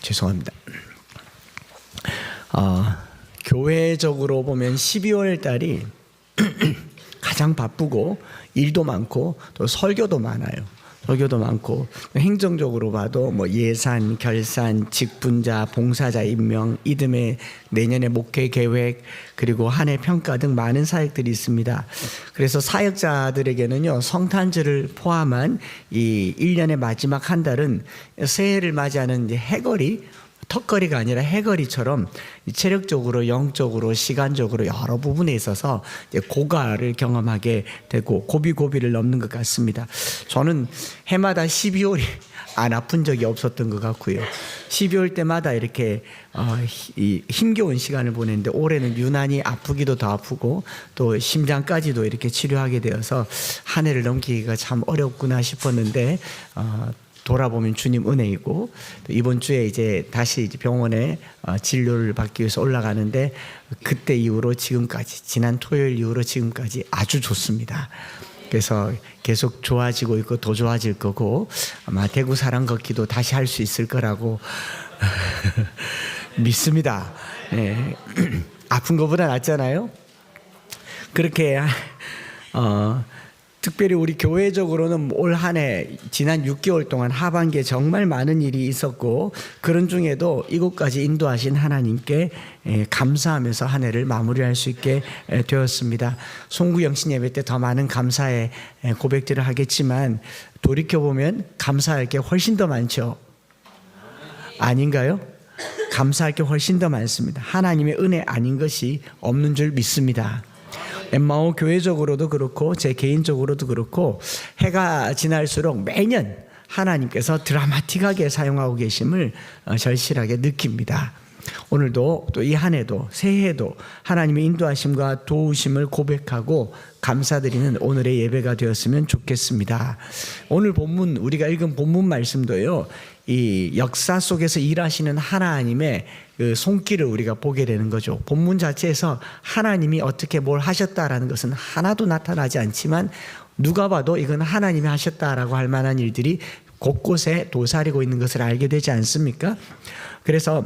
죄송합니다. 교회적으로 보면 12월 달이 가장 바쁘고 일도 많고 또 설교도 많아요. 설교도 많고 행정적으로 봐도 뭐 예산, 결산, 직분자, 봉사자 임명, 이듬해 내년의 목회 계획, 그리고 한 해 평가 등 많은 사역들이 있습니다. 그래서 사역자들에게는요, 성탄절을 포함한 이 1년의 마지막 한 달은 새해를 맞이하는 이제 해거리, 턱걸이가 아니라 해거리처럼 체력적으로, 영적으로, 시간적으로 여러 부분에 있어서 고가를 경험하게 되고 고비고비를 넘는 것 같습니다. 저는 해마다 12월이 안 아픈 적이 없었던 것 같고요. 12월 때마다 이렇게 힘겨운 시간을 보냈는데 올해는 유난히 아프기도 더 아프고 또 심장까지도 이렇게 치료하게 되어서 한 해를 넘기기가 참 어렵구나 싶었는데 돌아보면 주님 은혜이고, 이번 주에 이제 다시 병원에 진료를 받기 위해서 올라가는데 그때 이후로 지금까지, 지난 토요일 이후로 지금까지 아주 좋습니다. 그래서 계속 좋아지고 있고 더 좋아질 거고 아마 대구 사랑 걷기도 다시 할 수 있을 거라고 믿습니다. 네. 아픈 것보다 낫잖아요. 그렇게 특별히 우리 교회적으로는 올 한 해 지난 6개월 동안 하반기에 정말 많은 일이 있었고 그런 중에도 이곳까지 인도하신 하나님께 감사하면서 한 해를 마무리할 수 있게 되었습니다. 송구 영신 예배 때 더 많은 감사의 고백들을 하겠지만 돌이켜보면 감사할 게 훨씬 더 많죠. 아닌가요? 감사할 게 훨씬 더 많습니다. 하나님의 은혜 아닌 것이 없는 줄 믿습니다. 엠마오 교회적으로도 그렇고 제 개인적으로도 그렇고 해가 지날수록 매년 하나님께서 드라마틱하게 사용하고 계심을 절실하게 느낍니다. 오늘도 또 이 한 해도 새해에도 하나님의 인도하심과 도우심을 고백하고 감사드리는 오늘의 예배가 되었으면 좋겠습니다. 오늘 본문, 우리가 읽은 본문 말씀도요, 이 역사 속에서 일하시는 하나님의 그 손길을 우리가 보게 되는 거죠. 본문 자체에서 하나님이 어떻게 뭘 하셨다라는 것은 하나도 나타나지 않지만 누가 봐도 이건 하나님이 하셨다라고 할 만한 일들이 곳곳에 도사리고 있는 것을 알게 되지 않습니까? 그래서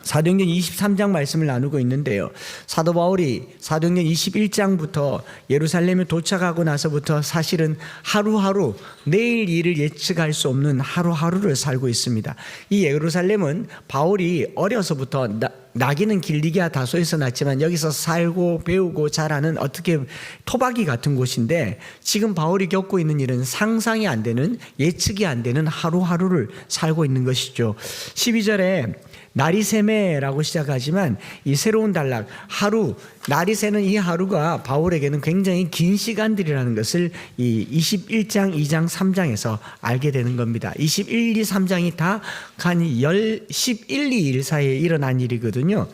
사도행전 23장 말씀을 나누고 있는데요, 사도 바울이 사도행전 21장부터 예루살렘에 도착하고 나서부터 사실은 하루하루 내일 일을 예측할 수 없는 하루하루를 살고 있습니다. 이 예루살렘은 바울이 어려서부터 나기는 길리기아 다소에서 났지만 여기서 살고 배우고 자라는 어떻게 토박이 같은 곳인데 지금 바울이 겪고 있는 일은 상상이 안 되는, 예측이 안 되는 하루하루를 살고 있는 것이죠. 12절에 날이 새매라고 시작하지만 이 새로운 단락, 하루, 날이 새는 이 하루가 바울에게는 굉장히 긴 시간들이라는 것을 이 21장, 2장, 3장에서 알게 되는 겁니다. 21, 2, 3장이 다 한 11, 2일 사이에 일어난 일이거든요.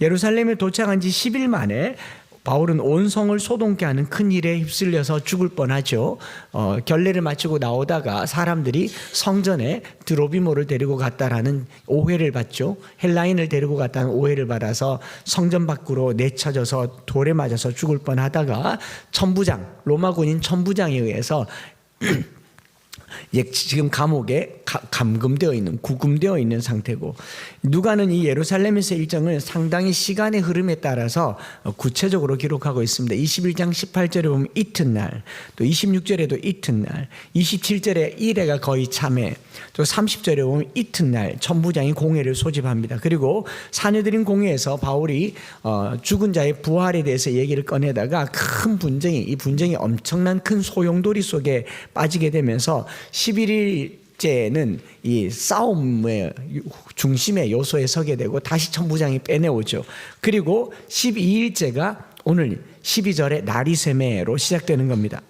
예루살렘에 도착한 지 10일 만에 바울은 온 성을 소동케 하는 큰 일에 휩쓸려서 죽을 뻔하죠. 결례를 마치고 나오다가 사람들이 성전에 드로비모를 데리고 갔다라는 오해를 받죠. 헬라인을 데리고 갔다는 오해를 받아서 성전 밖으로 내쳐져서 돌에 맞아서 죽을 뻔하다가 천부장, 로마 군인 천부장에 의해서 지금 감옥에 감금되어 있는, 구금되어 있는 상태고, 누가는 이 예루살렘에서 일정을 상당히 시간의 흐름에 따라서 구체적으로 기록하고 있습니다. 21장 18절에 보면 이튿날, 또 26절에도 이튿날, 27절에 일해가 거의 참회, 또 30절에 보면 이튿날 천부장이 공회를 소집합니다. 그리고 사내들인 공회에서 바울이 죽은 자의 부활에 대해서 얘기를 꺼내다가 큰 분쟁이, 이 분쟁이 엄청난 큰 소용돌이 속에 빠지게 되면서 11일째는 이 싸움의 중심의 요소에 서게 되고 다시 천부장이 빼내오죠. 그리고 12일째가 오늘 12절에 날이 새매로 시작되는 겁니다.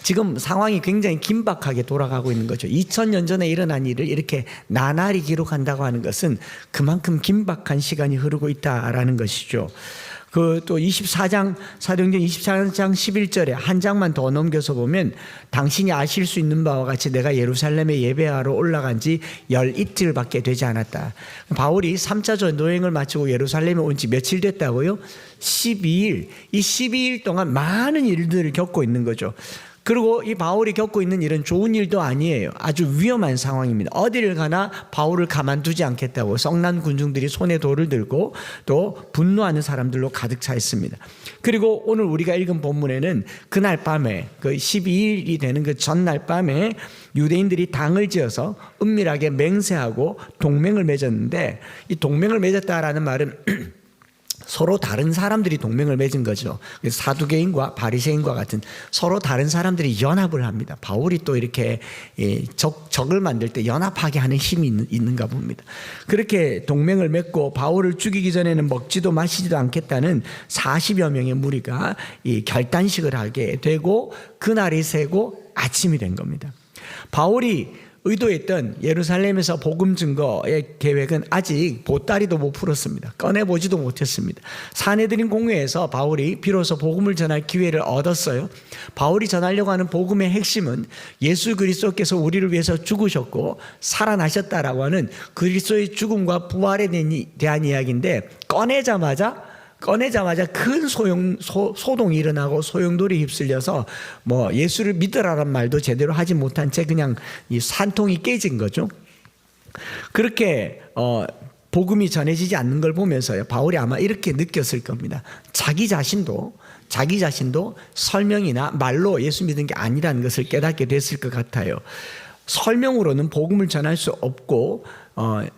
지금 상황이 굉장히 긴박하게 돌아가고 있는 거죠. 2000년 전에 일어난 일을 이렇게 나날이 기록한다고 하는 것은 그만큼 긴박한 시간이 흐르고 있다라는 것이죠. 그 또 24장, 사도행전 24장 11절에 한 장만 더 넘겨서 보면 당신이 아실 수 있는 바와 같이 내가 예루살렘에 예배하러 올라간 지 12일밖에 되지 않았다. 바울이 3차 전도여행을 마치고 예루살렘에 온 지 며칠 됐다고요? 12일. 이 12일 동안 많은 일들을 겪고 있는 거죠. 그리고 이 바울이 겪고 있는 일은 좋은 일도 아니에요. 아주 위험한 상황입니다. 어디를 가나 바울을 가만두지 않겠다고 성난 군중들이 손에 돌을 들고 또 분노하는 사람들로 가득 차 있습니다. 그리고 오늘 우리가 읽은 본문에는 그날 밤에 그 12일이 되는 그 전날 밤에 유대인들이 당을 지어서 은밀하게 맹세하고 동맹을 맺었는데, 이 동맹을 맺었다라는 말은 서로 다른 사람들이 동맹을 맺은 거죠. 사두개인과 바리새인과 같은 서로 다른 사람들이 연합을 합니다. 바울이 또 이렇게 적을 만들 때 연합하게 하는 힘이 있는가 봅니다. 그렇게 동맹을 맺고 바울을 죽이기 전에는 먹지도 마시지도 않겠다는 40여 명의 무리가 이 결단식을 하게 되고 그날이 새고 아침이 된 겁니다. 바울이 의도했던 예루살렘에서 복음 증거의 계획은 아직 보따리도 못 풀었습니다. 꺼내보지도 못했습니다. 사내들인 공회에서 바울이 비로소 복음을 전할 기회를 얻었어요. 바울이 전하려고 하는 복음의 핵심은 예수 그리스도께서 우리를 위해서 죽으셨고 살아나셨다라고 하는 그리스도의 죽음과 부활에 대한 이야기인데, 꺼내자마자 큰 소동이 일어나고 소용돌이 휩쓸려서 뭐 예수를 믿으라는 말도 제대로 하지 못한 채 그냥 이 산통이 깨진 거죠. 그렇게 복음이 전해지지 않는 걸 보면서요, 바울이 아마 이렇게 느꼈을 겁니다. 자기 자신도 설명이나 말로 예수 믿은 게 아니라는 것을 깨닫게 됐을 것 같아요. 설명으로는 복음을 전할 수 없고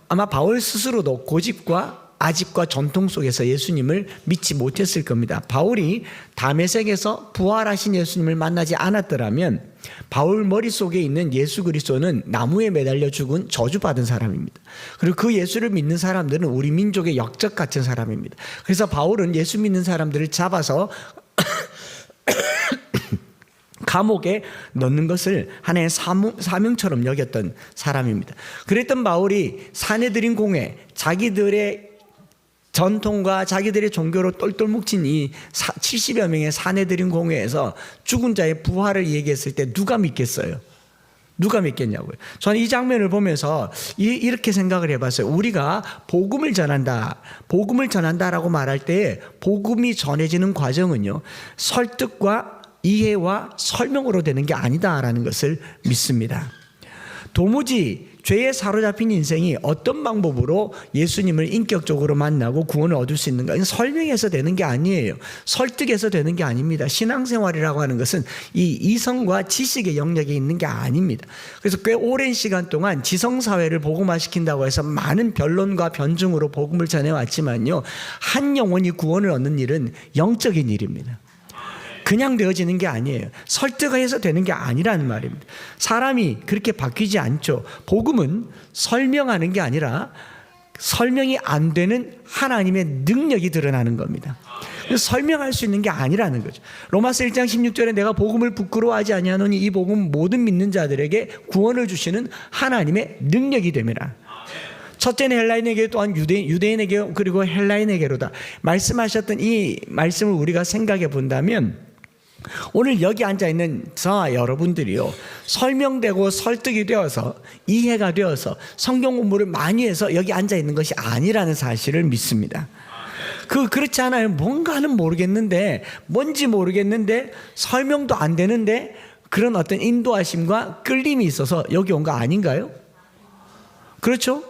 아마 바울 스스로도 고집과 아집과 전통 속에서 예수님을 믿지 못했을 겁니다. 바울이 다메섹에서 부활하신 예수님을 만나지 않았더라면 바울 머릿속에 있는 예수 그리스도는 나무에 매달려 죽은 저주받은 사람입니다. 그리고 그 예수를 믿는 사람들은 우리 민족의 역적 같은 사람입니다. 그래서 바울은 예수 믿는 사람들을 잡아서 감옥에 넣는 것을 하나의 사명처럼 여겼던 사람입니다. 그랬던 바울이 사내들인 공회, 자기들의 전통과 자기들의 종교로 똘똘 뭉친 이 70여 명의 사내들인 공회에서 죽은 자의 부활을 얘기했을 때 누가 믿겠어요? 누가 믿겠냐고요. 저는 이 장면을 보면서 이렇게 생각을 해봤어요. 우리가 복음을 전한다라고 말할 때 복음이 전해지는 과정은요, 설득과 이해와 설명으로 되는 게 아니다라는 것을 믿습니다. 도무지 죄에 사로잡힌 인생이 어떤 방법으로 예수님을 인격적으로 만나고 구원을 얻을 수 있는가? 설명해서 되는 게 아니에요. 설득해서 되는 게 아닙니다. 신앙생활이라고 하는 것은 이 이성과 지식의 영역에 있는 게 아닙니다. 그래서 꽤 오랜 시간 동안 지성사회를 복음화시킨다고 해서 많은 변론과 변증으로 복음을 전해왔지만요, 한 영혼이 구원을 얻는 일은 영적인 일입니다. 그냥 되어지는 게 아니에요. 설득해서 되는 게 아니라는 말입니다. 사람이 그렇게 바뀌지 않죠. 복음은 설명하는 게 아니라 설명이 안 되는 하나님의 능력이 드러나는 겁니다. 설명할 수 있는 게 아니라는 거죠. 로마서 1장 16절에 내가 복음을 부끄러워하지 아니하노니 이 복음 모든 믿는 자들에게 구원을 주시는 하나님의 능력이 됨이라. 첫째는 헬라인에게, 또한 유대인에게, 그리고 헬라인에게로다. 말씀하셨던 이 말씀을 우리가 생각해 본다면 오늘 여기 앉아있는 저와 여러분들이요, 설명되고 설득이 되어서 이해가 되어서 성경 공부를 많이 해서 여기 앉아있는 것이 아니라는 사실을 믿습니다. 그렇지 않아요. 뭔가는 모르겠는데, 뭔지 모르겠는데 설명도 안 되는데 그런 어떤 인도하심과 끌림이 있어서 여기 온 거 아닌가요? 그렇죠?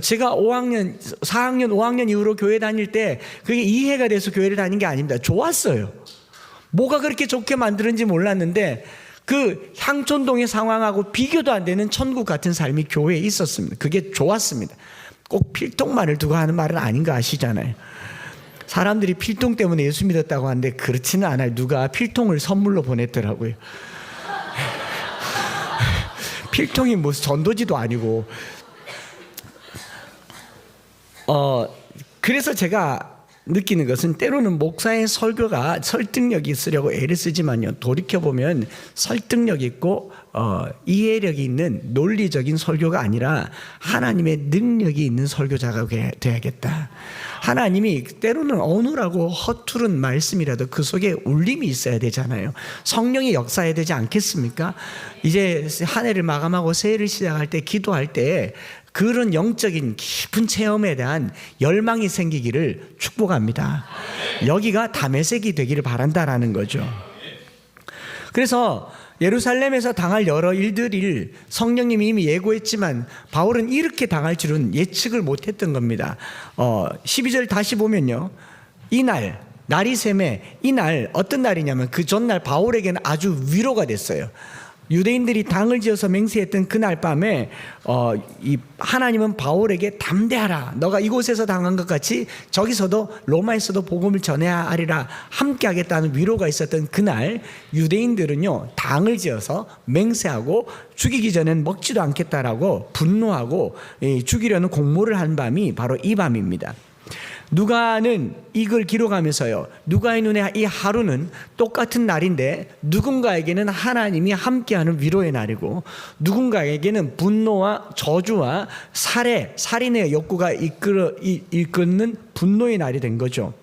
제가 4학년, 5학년 이후로 교회 다닐 때 그게 이해가 돼서 교회를 다닌 게 아닙니다. 좋았어요. 뭐가 그렇게 좋게 만드는지 몰랐는데 그 향촌동의 상황하고 비교도 안 되는 천국 같은 삶이 교회에 있었습니다. 그게 좋았습니다. 꼭 필통만을 두고 하는 말은 아닌 거 아시잖아요. 사람들이 필통 때문에 예수 믿었다고 하는데 그렇지는 않아요. 누가 필통을 선물로 보냈더라고요. 필통이 무슨 전도지도 아니고. 그래서 제가 느끼는 것은 때로는 목사의 설교가 설득력이 있으려고 애를 쓰지만요, 돌이켜보면 설득력 있고 이해력이 있는 논리적인 설교가 아니라 하나님의 능력이 있는 설교자가 돼야겠다. 하나님이 때로는 어눌하고 허투른 말씀이라도 그 속에 울림이 있어야 되잖아요. 성령이 역사해야 되지 않겠습니까? 이제 한 해를 마감하고 새해를 시작할 때, 기도할 때 그런 영적인 깊은 체험에 대한 열망이 생기기를 축복합니다. 여기가 다메섹이 되기를 바란다라는 거죠. 그래서 예루살렘에서 당할 여러 일들을 성령님이 이미 예고했지만 바울은 이렇게 당할 줄은 예측을 못했던 겁니다. 12절 다시 보면요, 날이 셈에 이날 어떤 날이냐면 그 전날 바울에게는 아주 위로가 됐어요. 유대인들이 당을 지어서 맹세했던 그날 밤에 이 하나님은 바울에게 담대하라, 너가 이곳에서 당한 것 같이 저기서도 로마에서도 복음을 전해야 하리라, 함께 하겠다는 위로가 있었던 그날 유대인들은요 당을 지어서 맹세하고 죽이기 전엔 먹지도 않겠다라고 분노하고 죽이려는 공모를 한 밤이 바로 이 밤입니다. 누가는 이걸 기록하면서요, 누가의 눈에 이 하루는 똑같은 날인데 누군가에게는 하나님이 함께하는 위로의 날이고 누군가에게는 분노와 저주와 살인의 욕구가 이끄는 분노의 날이 된 거죠.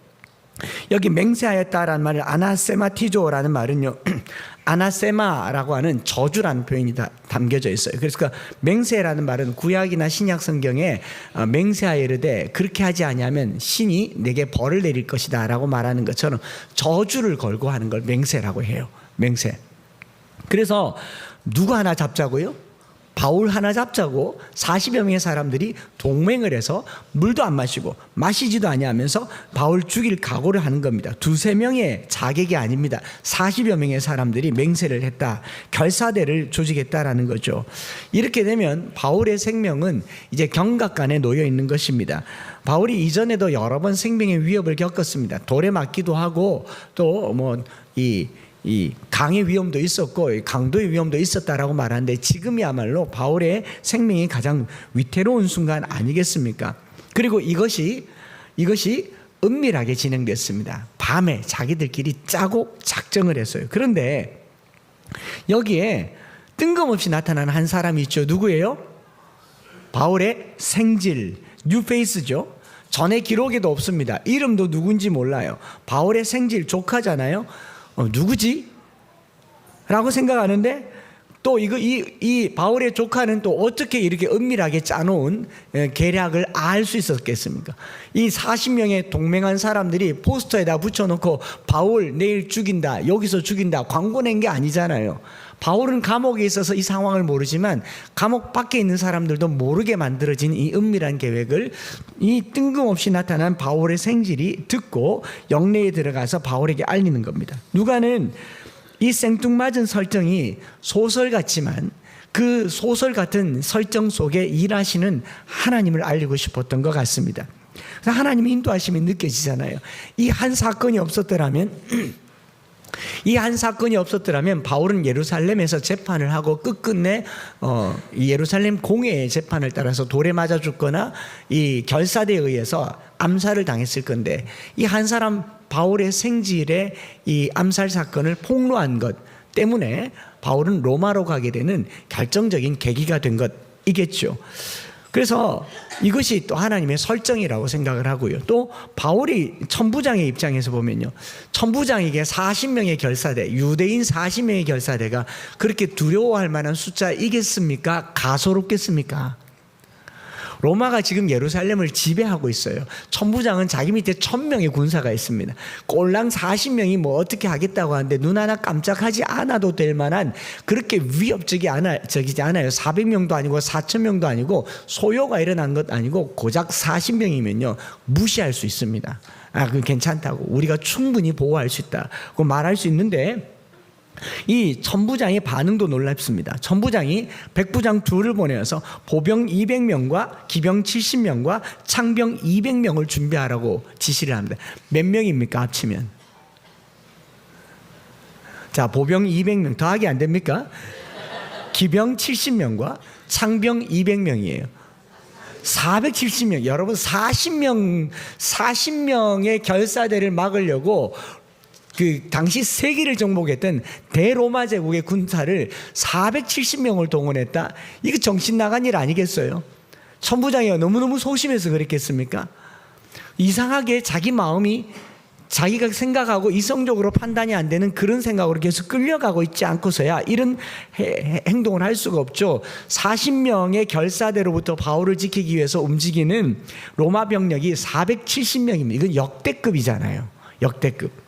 여기 맹세하였다라는 말을 아나세마티조라는 말은요 아나세마라고 하는 저주라는 표현이 담겨져 있어요. 그래서 맹세라는 말은 구약이나 신약 성경에 맹세하여 이르되 그렇게 하지 아니하면 신이 내게 벌을 내릴 것이다 라고 말하는 것처럼 저주를 걸고 하는 걸 맹세라고 해요. 맹세. 그래서 누구 하나 잡자고요? 바울 하나 잡자고 40여 명의 사람들이 동맹을 해서 물도 안 마시고 마시지도 아니하면서 바울 죽일 각오를 하는 겁니다. 2-3명의 자객이 아닙니다. 40여 명의 사람들이 맹세를 했다, 결사대를 조직했다라는 거죠. 이렇게 되면 바울의 생명은 이제 경각간에 놓여 있는 것입니다. 바울이 이전에도 여러 번 생명의 위협을 겪었습니다. 돌에 맞기도 하고 또 이 강의 위험도 있었고 강도의 위험도 있었다라고 말하는데 지금이야말로 바울의 생명이 가장 위태로운 순간 아니겠습니까? 그리고 이것이 은밀하게 진행됐습니다. 밤에 자기들끼리 짜고 작정을 했어요. 그런데 여기에 뜬금없이 나타나는 한 사람이 있죠. 누구예요? 바울의 생질, 뉴페이스죠. 전에 기록에도 없습니다. 이름도 누군지 몰라요. 바울의 생질, 조카잖아요. 누구지? 라고 생각하는데 또 이 바울의 조카는 또 어떻게 이렇게 은밀하게 짜놓은 계략을 알 수 있었겠습니까? 이 40명의 동맹한 사람들이 포스터에다 붙여놓고 바울 내일 죽인다, 여기서 죽인다 광고 낸 게 아니잖아요. 바울은 감옥에 있어서 이 상황을 모르지만 감옥 밖에 있는 사람들도 모르게 만들어진 이 은밀한 계획을 이 뜬금없이 나타난 바울의 생질이 듣고 영내에 들어가서 바울에게 알리는 겁니다. 누가는 이 생뚱맞은 설정이 소설 같지만 그 소설 같은 설정 속에 일하시는 하나님을 알리고 싶었던 것 같습니다. 그래서 하나님의 인도하심이 느껴지잖아요. 이 한 사건이 없었더라면 바울은 예루살렘에서 재판을 하고 끝끝내 예루살렘 공회의 재판을 따라서 돌에 맞아 죽거나 이 결사대에 의해서 암살을 당했을 건데 이 한 사람 바울의 생질의 이 암살 사건을 폭로한 것 때문에 바울은 로마로 가게 되는 결정적인 계기가 된 것이겠죠. 그래서 이것이 또 하나님의 설정이라고 생각을 하고요. 또 바울이 천부장의 입장에서 보면요, 천부장에게 40명의 결사대, 유대인 40명의 결사대가 그렇게 두려워할 만한 숫자이겠습니까? 가소롭겠습니까? 로마가 지금 예루살렘을 지배하고 있어요. 천부장은 자기 밑에 1000명의 군사가 있습니다. 꼴랑 40명이 뭐 어떻게 하겠다고 하는데 눈 하나 깜짝하지 않아도 될 만한 그렇게 위협적이지 않아요. 400명도 아니고 4000명도 아니고 소요가 일어난 것 아니고 고작 40명이면요 무시할 수 있습니다. 그건 괜찮다고, 우리가 충분히 보호할 수 있다고 말할 수 있는데 이 천부장의 반응도 놀랍습니다. 천부장이 백부장 둘을 보내서 보병 200명과 기병 70명과 창병 200명을 준비하라고 지시를 합니다. 몇 명입니까 합치면? 자, 보병 200명 더하기 안 됩니까? 기병 70명과 창병 200명이에요. 470명. 여러분 40명의 결사대를 막으려고 그 당시 세계를 정복했던 대로마 제국의 군사를 470명을 동원했다. 이거 정신 나간 일 아니겠어요? 천부장이 너무너무 소심해서 그랬겠습니까? 이상하게 자기 마음이 자기가 생각하고 이성적으로 판단이 안 되는 그런 생각으로 계속 끌려가고 있지 않고서야 이런 행동을 할 수가 없죠. 40명의 결사대로부터 바울을 지키기 위해서 움직이는 로마 병력이 470명입니다. 이건 역대급이잖아요. 역대급.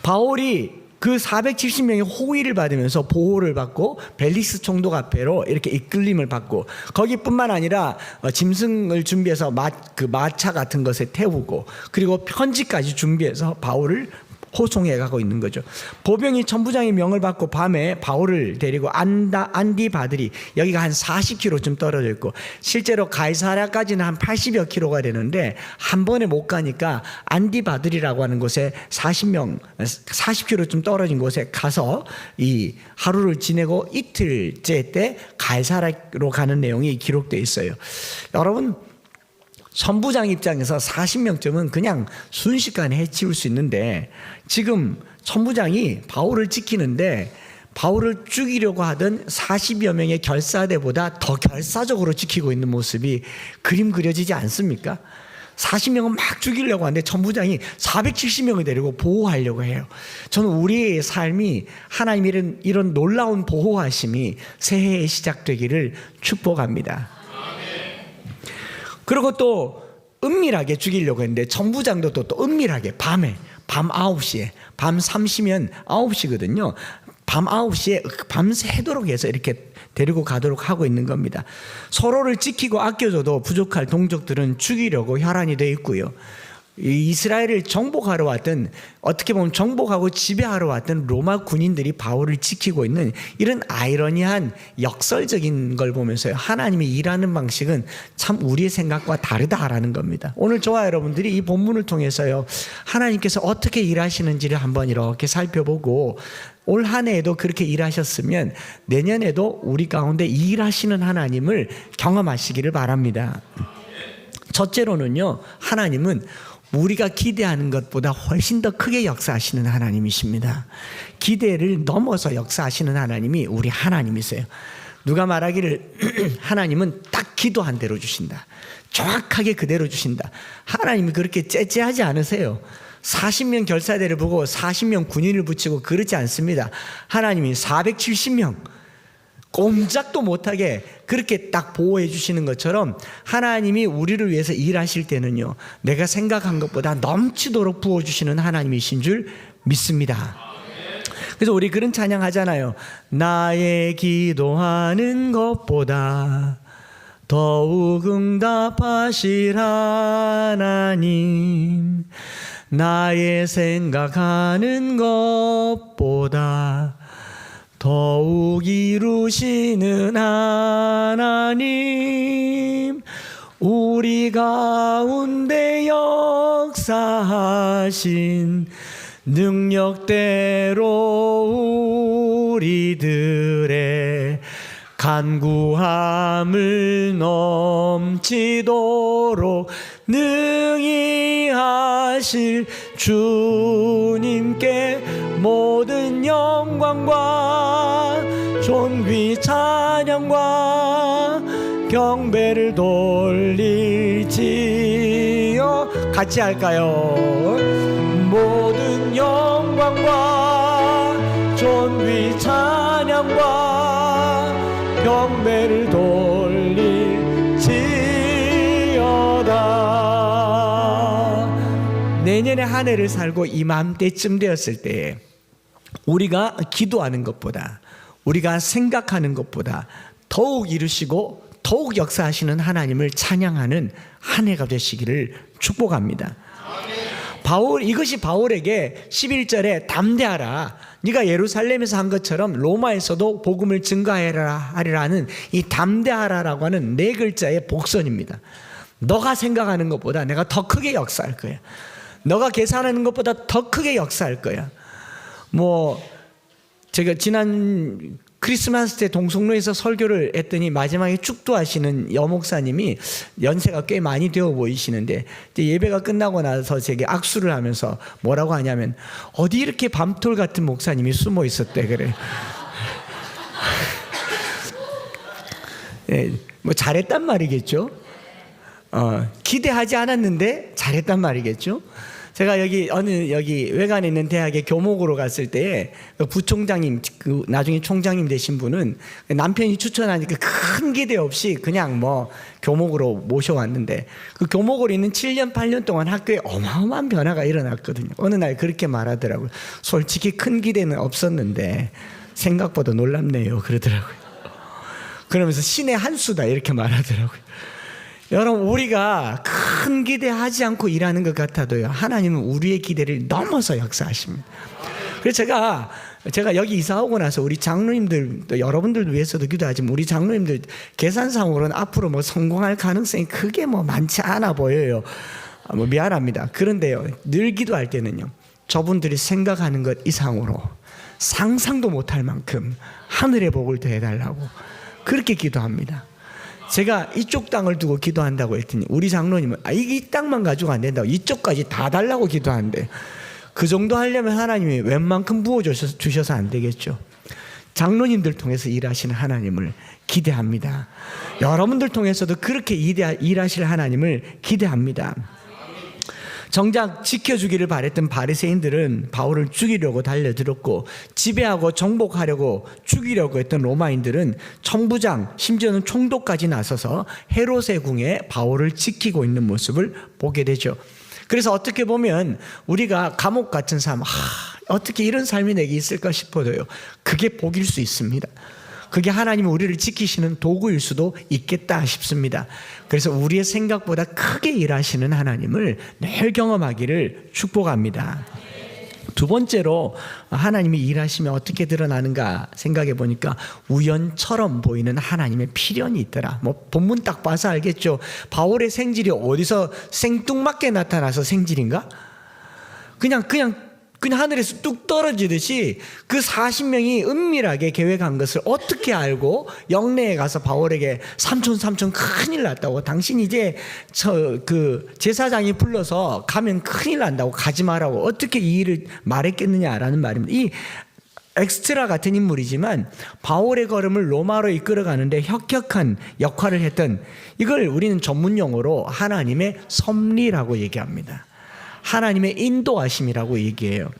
바울이 그 470명이 호위를 받으면서 보호를 받고 벨리스 총독 앞에로 이렇게 이끌림을 받고, 거기뿐만 아니라 짐승을 준비해서 마차 같은 것에 태우고, 그리고 편지까지 준비해서 바울을 호송해 가고 있는 거죠. 보병이 천부장의 명을 받고 밤에 바울을 데리고 안디바들이, 여기가 한 40km쯤 떨어져 있고 실제로 가이사랴까지는 한 80여 킬로가 되는데 한 번에 못 가니까 안디바들이라고 하는 곳에 40km쯤 떨어진 곳에 가서 이 하루를 지내고 이틀째 때 가이사랴로 가는 내용이 기록되어 있어요. 여러분, 천부장 입장에서 40명쯤은 그냥 순식간에 해치울 수 있는데, 지금 천부장이 바울을 지키는데 바울을 죽이려고 하던 40여 명의 결사대보다 더 결사적으로 지키고 있는 모습이 그림 그려지지 않습니까? 40명은 막 죽이려고 하는데 천부장이 470명을 데리고 보호하려고 해요. 저는 우리의 삶이 하나님의 이런 놀라운 보호하심이 새해에 시작되기를 축복합니다. 그리고 또 은밀하게 죽이려고 했는데 천부장도 또 은밀하게 밤에, 밤 9시에, 밤 3시면 9시거든요. 밤 9시에 밤새도록 해서 이렇게 데리고 가도록 하고 있는 겁니다. 서로를 지키고 아껴줘도 부족할 동족들은 죽이려고 혈안이 되어 있고요. 이스라엘을 정복하러 왔던, 어떻게 보면 정복하고 지배하러 왔던 로마 군인들이 바울을 지키고 있는 이런 아이러니한 역설적인 걸 보면서요, 하나님이 일하는 방식은 참 우리의 생각과 다르다라는 겁니다. 오늘 저와 여러분들이 이 본문을 통해서요, 하나님께서 어떻게 일하시는지를 한번 이렇게 살펴보고, 올 한 해에도 그렇게 일하셨으면 내년에도 우리 가운데 일하시는 하나님을 경험하시기를 바랍니다. 첫째로는요, 하나님은 우리가 기대하는 것보다 훨씬 더 크게 역사하시는 하나님이십니다. 기대를 넘어서 역사하시는 하나님이 우리 하나님이세요. 누가 말하기를 하나님은 딱 기도한 대로 주신다, 정확하게 그대로 주신다. 하나님이 그렇게 째째하지 않으세요. 40명 결사대를 보고 40명 군인을 붙이고 그러지 않습니다. 하나님이 470명 꼼짝도 못하게 그렇게 딱 보호해 주시는 것처럼, 하나님이 우리를 위해서 일하실 때는요, 내가 생각한 것보다 넘치도록 부어주시는 하나님이신 줄 믿습니다. 그래서 우리 그런 찬양 하잖아요. 나의 기도하는 것보다 더욱 응답하실 하나님, 나의 생각하는 것보다 더욱 이루시는 하나님, 우리 가운데 역사하신 능력대로 우리들의 간구함을 넘치도록 능히 하실 주님께 모든 영광과 존귀 찬양과 경배를 돌릴지요. 같이 할까요? 모든 영광과 존귀 찬양과 경배를 돌릴지어다. 내년에 한 해를 살고 이맘때쯤 되었을 때 우리가 기도하는 것보다, 우리가 생각하는 것보다 더욱 이루시고 더욱 역사하시는 하나님을 찬양하는 한 해가 되시기를 축복합니다. 이것이 바울에게 11절에 담대하라, 네가 예루살렘에서 한 것처럼 로마에서도 복음을 증거하리라는 이 담대하라라고 하는 네 글자의 복선입니다. 너가 생각하는 것보다 내가 더 크게 역사할 거야. 너가 계산하는 것보다 더 크게 역사할 거야. 제가 지난 크리스마스 때 동성로에서 설교를 했더니 마지막에 축도하시는 여목사님이 연세가 꽤 많이 되어 보이시는데, 예배가 끝나고 나서 제게 악수를 하면서 뭐라고 하냐면, 어디 이렇게 밤톨 같은 목사님이 숨어 있었대 그래. 잘했단 말이겠죠. 기대하지 않았는데 잘했단 말이겠죠. 제가 여기 외관에 있는 대학에 교목으로 갔을 때 부총장님, 나중에 총장님 되신 분은 남편이 추천하니까 큰 기대 없이 그냥 뭐 교목으로 모셔왔는데, 그 교목으로 있는 7년 8년 동안 학교에 어마어마한 변화가 일어났거든요. 어느 날 그렇게 말하더라고요. 솔직히 큰 기대는 없었는데 생각보다 놀랍네요, 그러더라고요. 그러면서 신의 한 수다 이렇게 말하더라고요. 여러분, 우리가 큰 기대하지 않고 일하는 것 같아도요, 하나님은 우리의 기대를 넘어서 역사하십니다. 그래서 제가 여기 이사 오고 나서 우리 장로님들, 또 여러분들 위해서도 기도하지만 우리 장로님들 계산상으로는 앞으로 뭐 성공할 가능성이 크게 뭐 많지 않아 보여요. 뭐 미안합니다. 그런데요, 늘 기도할 때는요, 저분들이 생각하는 것 이상으로 상상도 못할 만큼 하늘의 복을 더해달라고 그렇게 기도합니다. 제가 이쪽 땅을 두고 기도한다고 했더니 우리 장로님은 이 땅만 가지고 안 된다고 이쪽까지 다 달라고 기도하는데, 그 정도 하려면 하나님이 웬만큼 부어주셔서 안 되겠죠. 장로님들 통해서 일하시는 하나님을 기대합니다. 여러분들 통해서도 그렇게 일하실 하나님을 기대합니다. 정작 지켜주기를 바랬던 바리새인들은 바울을 죽이려고 달려들었고, 지배하고 정복하려고 죽이려고 했던 로마인들은 천부장, 심지어는 총독까지 나서서 헤롯의 궁에 바울을 지키고 있는 모습을 보게 되죠. 그래서 어떻게 보면 우리가 감옥 같은 삶, 어떻게 이런 삶이 내게 있을까 싶어도요, 그게 복일 수 있습니다. 그게 하나님이 우리를 지키시는 도구일 수도 있겠다 싶습니다. 그래서 우리의 생각보다 크게 일하시는 하나님을 늘 경험하기를 축복합니다. 두 번째로 하나님이 일하시면 어떻게 드러나는가 생각해 보니까 우연처럼 보이는 하나님의 필연이 있더라. 뭐 본문 딱 봐서 알겠죠. 바울의 생질이 어디서 생뚱맞게 나타나서 생질인가? 그냥 하늘에서 뚝 떨어지듯이 그 40명이 은밀하게 계획한 것을 어떻게 알고 영내에 가서 바울에게 삼촌 큰일 났다고, 당신 이제 제사장이 불러서 가면 큰일 난다고, 가지 마라고 어떻게 이 일을 말했겠느냐라는 말입니다. 이 엑스트라 같은 인물이지만 바울의 걸음을 로마로 이끌어가는데 혁혁한 역할을 했던, 이걸 우리는 전문 용어로 하나님의 섭리라고 얘기합니다. 하나님의 인도하심이라고 얘기해요.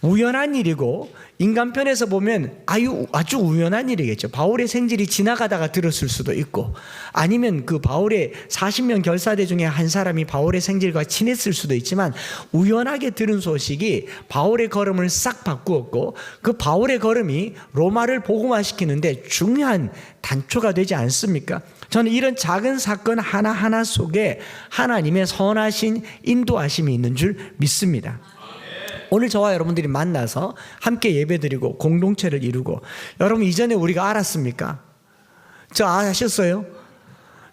우연한 일이고 인간 편에서 보면 아주 우연한 일이겠죠. 바울의 생질이 지나가다가 들었을 수도 있고, 아니면 그 바울의 40명 결사대 중에 한 사람이 바울의 생질과 친했을 수도 있지만, 우연하게 들은 소식이 바울의 걸음을 싹 바꾸었고, 그 바울의 걸음이 로마를 복음화시키는데 중요한 단초가 되지 않습니까? 저는 이런 작은 사건 하나하나 속에 하나님의 선하신 인도하심이 있는 줄 믿습니다. 오늘 저와 여러분들이 만나서 함께 예배드리고 공동체를 이루고, 여러분 이전에 우리가 알았습니까? 저 아셨어요?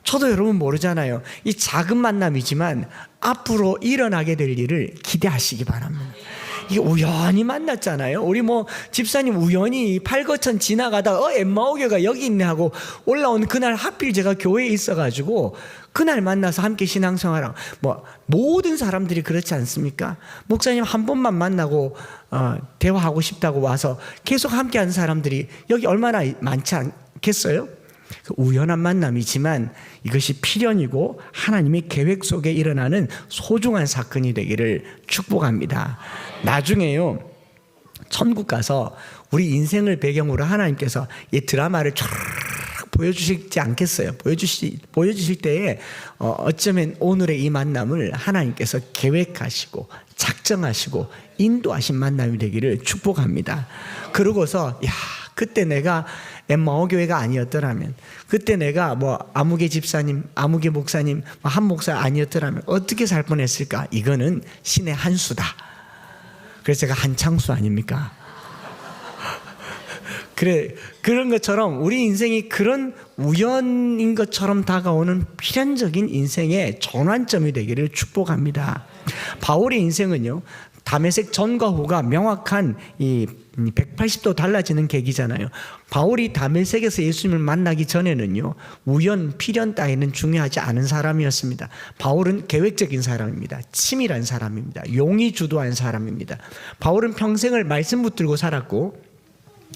저도 여러분 모르잖아요. 이 작은 만남이지만 앞으로 일어나게 될 일을 기대하시기 바랍니다. 이게 우연히 만났잖아요. 우리 뭐 집사님 우연히 팔거천 지나가다가 엠마오교가 여기 있네 하고 올라온 그날 하필 제가 교회에 있어가지고 그날 만나서 함께 신앙생활하고, 뭐 모든 사람들이 그렇지 않습니까? 목사님 한 번만 만나고 대화하고 싶다고 와서 계속 함께하는 사람들이 여기 얼마나 많지 않겠어요? 우연한 만남이지만 이것이 필연이고 하나님의 계획 속에 일어나는 소중한 사건이 되기를 축복합니다. 나중에요, 천국 가서 우리 인생을 배경으로 하나님께서 이 드라마를 쫙 보여주시지 않겠어요? 보여주실 때에 어쩌면 오늘의 이 만남을 하나님께서 계획하시고 작정하시고 인도하신 만남이 되기를 축복합니다. 그러고서 그때 내가 엠마오 교회가 아니었더라면, 그때 내가 뭐 아무개 집사님, 아무개 목사님, 한 목사 아니었더라면 어떻게 살 뻔했을까? 이거는 신의 한 수다. 그래서 제가 한창수 아닙니까? 그런 것처럼 우리 인생이 그런 우연인 것처럼 다가오는 필연적인 인생의 전환점이 되기를 축복합니다. 바울의 인생은요, 다메섹 전과 후가 명확한 이 180도 달라지는 계기잖아요. 바울이 다메섹에서 예수님을 만나기 전에는요, 우연, 필연 따위는 중요하지 않은 사람이었습니다. 바울은 계획적인 사람입니다. 치밀한 사람입니다. 용이 주도한 사람입니다. 바울은 평생을 말씀 붙들고 살았고,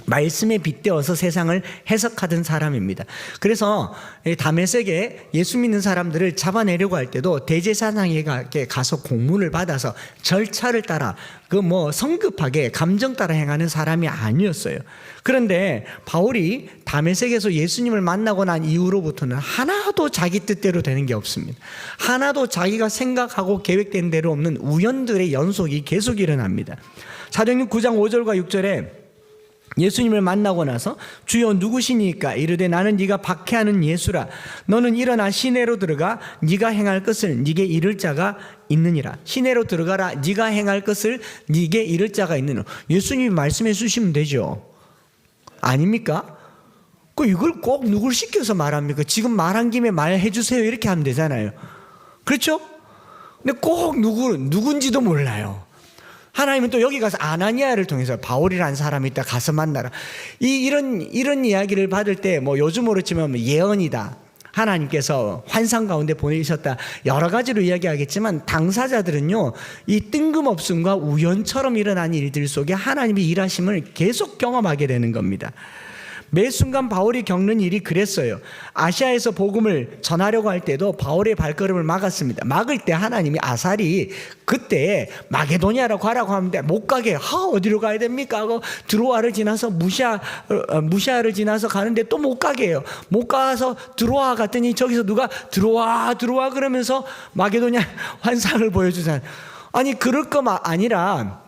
말씀에 빗대어서 세상을 해석하던 사람입니다. 그래서 다메섹에 예수 믿는 사람들을 잡아내려고 할 때도 대제사장에게 가서 공문을 받아서 절차를 따라 성급하게 감정 따라 행하는 사람이 아니었어요. 그런데 바울이 다메섹에서 예수님을 만나고 난 이후로부터는 하나도 자기 뜻대로 되는 게 없습니다. 하나도 자기가 생각하고 계획된 대로 없는 우연들의 연속이 계속 일어납니다. 사도행전 9장 5절과 6절에 예수님을 만나고 나서 주여 누구시니까? 이르되 나는 네가 박해하는 예수라. 너는 일어나 시내로 들어가 네가 행할 것을 네게 이를 자가 있느니라. 시내로 들어가라. 네가 행할 것을 네게 이를 자가 있느니라. 예수님이 말씀해 주시면 되죠. 아닙니까? 이걸 꼭 누굴 시켜서 말합니까? 지금 말한 김에 말해 주세요 이렇게 하면 되잖아요. 그렇죠? 근데 꼭 누군지도 몰라요. 하나님은 또 여기 가서 아나니아를 통해서 바울이라는 사람이 있다 가서 만나라. 이런 이야기를 받을 때 요즘으로 치면 예언이다. 하나님께서 환상 가운데 보내셨다. 여러 가지로 이야기하겠지만 당사자들은요, 이 뜬금없음과 우연처럼 일어난 일들 속에 하나님의 일하심을 계속 경험하게 되는 겁니다. 매 순간 바울이 겪는 일이 그랬어요. 아시아에서 복음을 전하려고 할 때도 바울의 발걸음을 막았습니다. 막을 때 하나님이 아살이 그때 마게도니아로 가라고 하는데 못 가게 어디로 가야 됩니까 하고 드로아를 지나서 무시아를 지나서 가는데 또 못 가게 해요. 못 가서 드로아 갔더니 저기서 누가 들어와 그러면서 마게도니아 환상을 보여주잖아요. 아니 그럴 거만 아니라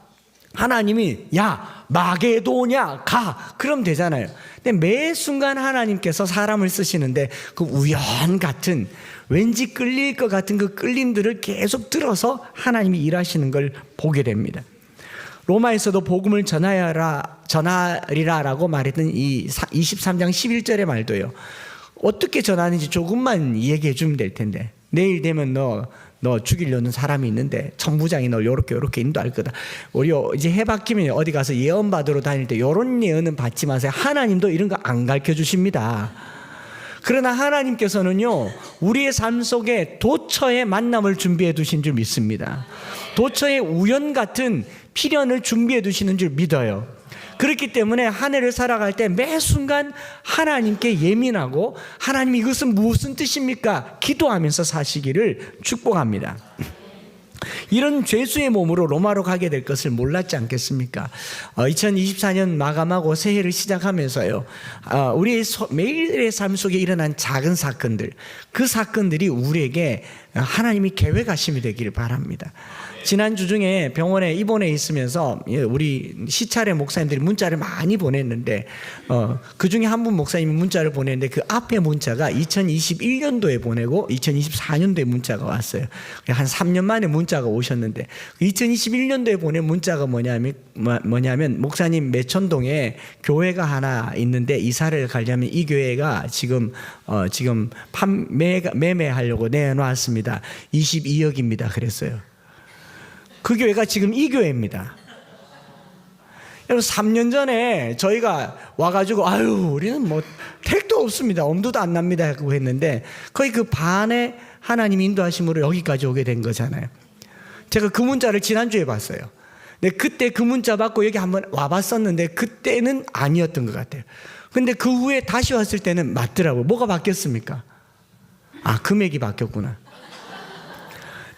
하나님이 야 마게도냐 가 그럼 되잖아요. 근데 매 순간 하나님께서 사람을 쓰시는데 그 우연 같은 왠지 끌릴 것 같은 그 끌림들을 계속 들어서 하나님이 일하시는 걸 보게 됩니다. 로마에서도 복음을 전하리라라고 말했던 이 23장 11절의 말도요. 어떻게 전하는지 조금만 얘기해 주면 될 텐데 내일 되면 너 죽이려는 사람이 있는데 천부장이 널 요렇게 인도할 거다. 우리 이제 해 바뀌면 어디 가서 예언 받으러 다닐 때 요런 예언은 받지 마세요. 하나님도 이런 거 안 가르쳐 주십니다. 그러나 하나님께서는요, 우리의 삶 속에 도처의 만남을 준비해 두신 줄 믿습니다. 도처의 우연 같은 필연을 준비해 두시는 줄 믿어요. 그렇기 때문에 한 해를 살아갈 때 매 순간 하나님께 예민하고 하나님 이것은 무슨 뜻입니까? 기도하면서 사시기를 축복합니다. 이런 죄수의 몸으로 로마로 가게 될 것을 몰랐지 않겠습니까? 2024년 마감하고 새해를 시작하면서요, 우리의 매일의 삶 속에 일어난 작은 사건들, 그 사건들이 우리에게 하나님이 계획하심이 되기를 바랍니다. 지난주 중에 병원에 입원해 있으면서 우리 시찰의 목사님들이 문자를 많이 보냈는데 그 중에 한 분 목사님이 문자를 보냈는데 그 앞에 문자가 2021년도에 보내고 2024년도에 문자가 왔어요. 한 3년 만에 문자가 오셨는데 2021년도에 보낸 문자가 뭐냐면 목사님 매천동에 교회가 하나 있는데 이사를 가려면 이 교회가 지금 매매하려고 내놓았습니다. 22억입니다. 그랬어요. 그 교회가 지금 이 교회입니다. 여러분 3년 전에 저희가 와가지고 우리는 택도 없습니다. 엄두도 안 납니다 하고 했는데 거의 그 반의 하나님 인도하심으로 여기까지 오게 된 거잖아요. 제가 그 문자를 지난주에 봤어요. 근데 그때 그 문자 받고 여기 한번 와봤었는데 그때는 아니었던 것 같아요. 근데 그 후에 다시 왔을 때는 맞더라고요. 뭐가 바뀌었습니까? 금액이 바뀌었구나.